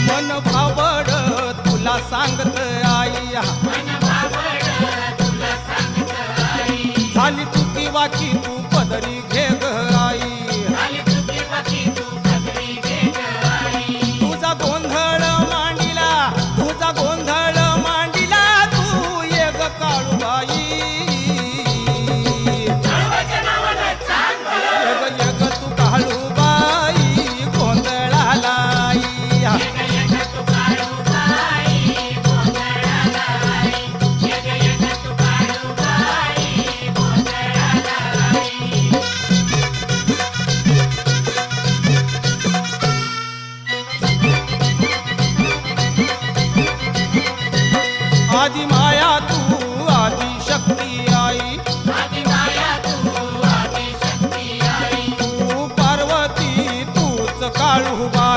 मन भावड तुला सांगत आई झाली चुकी वाकी तू पदरी घे ग आई तुझा गोंधळ मांडिला तुझा गोंधळ मांडिला तू ये ग काळूबाई ये ग तू काळूबाई गोंधळाला आदि माया तू आदि शक्ती आई तू पार्वती तूच काळूबाई